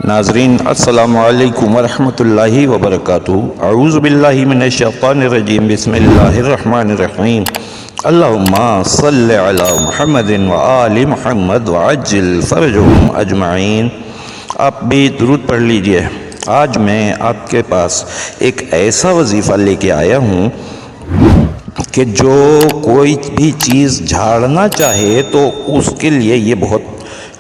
ناظرین السلام علیکم ورحمۃ اللہ وبرکاتہ۔ اعوذ باللہ من الشیطان الرجیم، بسم اللہ الرحمن الرحیم۔ اللہم صلی علی محمد وآل محمد وعجل فرجہم اجمعین۔ آپ بھی درود پڑھ لیجئے۔ آج میں آپ کے پاس ایک ایسا وظیفہ لے کے آیا ہوں کہ جو کوئی بھی چیز جھاڑنا چاہے تو اس کے لیے یہ بہت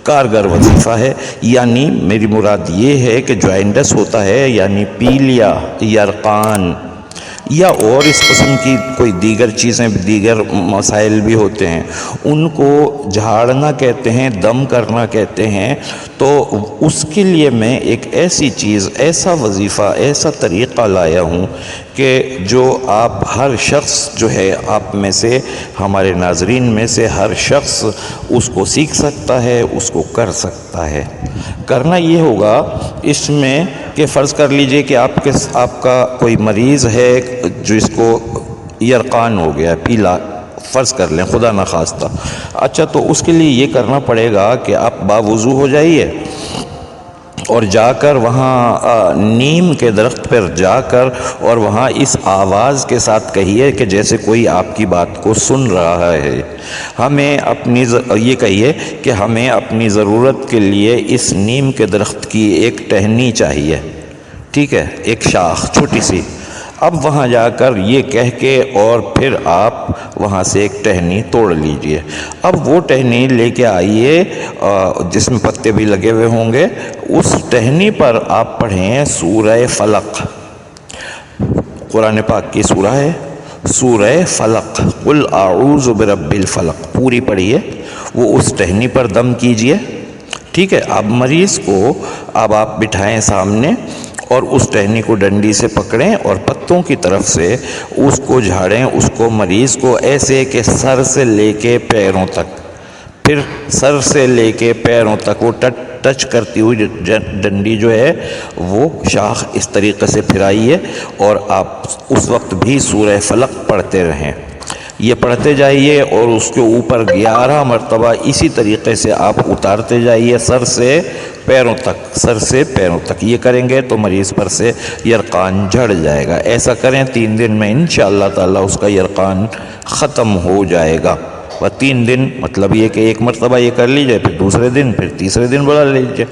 کارگر وظیفہ ہے۔ یعنی میری مراد یہ ہے کہ جوائنٹس ہوتا ہے، یعنی پیلیا، یرقان یا اور اس قسم کی کوئی دیگر چیزیں، دیگر مسائل بھی ہوتے ہیں، ان کو جھاڑنا کہتے ہیں، دم کرنا کہتے ہیں۔ تو اس کے لیے میں ایک ایسی چیز، ایسا وظیفہ، ایسا طریقہ لایا ہوں کہ جو آپ ہر شخص جو ہے، آپ میں سے، ہمارے ناظرین میں سے ہر شخص اس کو سیکھ سکتا ہے، اس کو کر سکتا ہے۔ کرنا یہ ہوگا اس میں کہ فرض کر لیجئے کہ آپ کا کوئی مریض ہے جس کو یرقان ہو گیا، پیلا فرض کر لیں، خدا نخواستہ۔ اچھا، تو اس کے لیے یہ کرنا پڑے گا کہ آپ باوضو ہو جائیے اور جا کر وہاں نیم کے درخت پر جا کر اور وہاں اس آواز کے ساتھ کہیے کہ جیسے کوئی آپ کی بات کو سن رہا ہے، یہ کہیے کہ ہمیں اپنی ضرورت کے لیے اس نیم کے درخت کی ایک ٹہنی چاہیے، ٹھیک ہے، ایک شاخ چھوٹی سی۔ اب وہاں جا کر یہ کہہ کے اور پھر آپ وہاں سے ایک ٹہنی توڑ لیجئے۔ اب وہ ٹہنی لے کے آئیے جس میں پتے بھی لگے ہوئے ہوں گے، اس ٹہنی پر آپ پڑھیں سورہ فلق۔ قرآن پاک کی سورہ ہے سورہ فلق، قل اعوذ برب الفلق، پوری پڑھیے۔ وہ اس ٹہنی پر دم کیجئے، ٹھیک ہے۔ اب مریض کو آپ بٹھائیں سامنے اور اس ٹہنی کو ڈنڈی سے پکڑیں اور پتوں کی طرف سے اس کو جھاڑیں، اس کو، مریض کو، ایسے کہ سر سے لے کے پیروں تک، پھر سر سے لے کے پیروں تک وہ ٹچ کرتی ہوئی ڈنڈی جو ہے وہ شاخ اس طریقے سے پھرائیے، اور آپ اس وقت بھی سورہ فلق پڑھتے رہیں۔ یہ پڑھتے جائیے اور اس کے اوپر 11 مرتبہ اسی طریقے سے آپ اتارتے جائیے، سر سے پیروں تک، سر سے پیروں تک۔ یہ کریں گے تو مریض پر سے یرقان جھڑ جائے گا۔ ایسا کریں 3 دن میں انشاءاللہ تعالی اس کا یرقان ختم ہو جائے گا۔ وہ 3 دن مطلب یہ کہ ایک مرتبہ یہ کر لیجئے، پھر دوسرے دن، پھر تیسرے دن بڑھا لیجئے۔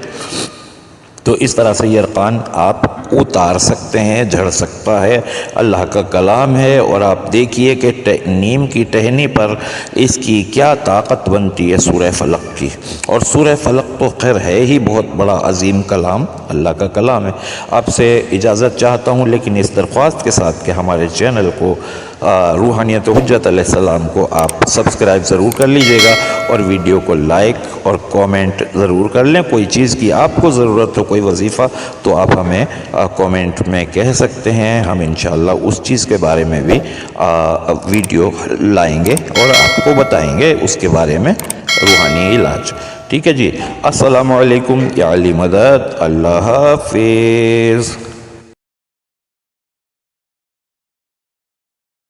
تو اس طرح سے یرقان آپ اتار سکتے ہیں، جھڑ سکتا ہے۔ اللہ کا کلام ہے، اور آپ دیکھیے کہ نیم کی ٹہنی پر اس کی کیا طاقت بنتی ہے سورہ فلق کی۔ اور سورہ فلق تو خیر ہے ہی بہت بڑا عظیم کلام، اللہ کا کلام ہے۔ آپ سے اجازت چاہتا ہوں، لیکن اس درخواست کے ساتھ کہ ہمارے چینل کو روحانیت حجت علیہ السلام کو آپ سبسکرائب ضرور کر لیجئے گا، اور ویڈیو کو لائک اور کومنٹ ضرور کر لیں۔ کوئی چیز کی آپ کو ضرورت ہو، کوئی وظیفہ، تو آپ ہمیں کومنٹ میں کہہ سکتے ہیں۔ ہم انشاءاللہ اس چیز کے بارے میں بھی ویڈیو لائیں گے اور آپ کو بتائیں گے اس کے بارے میں روحانی علاج، ٹھیک ہے جی۔ السلام علیکم، یا علی مدد، اللہ حافظ۔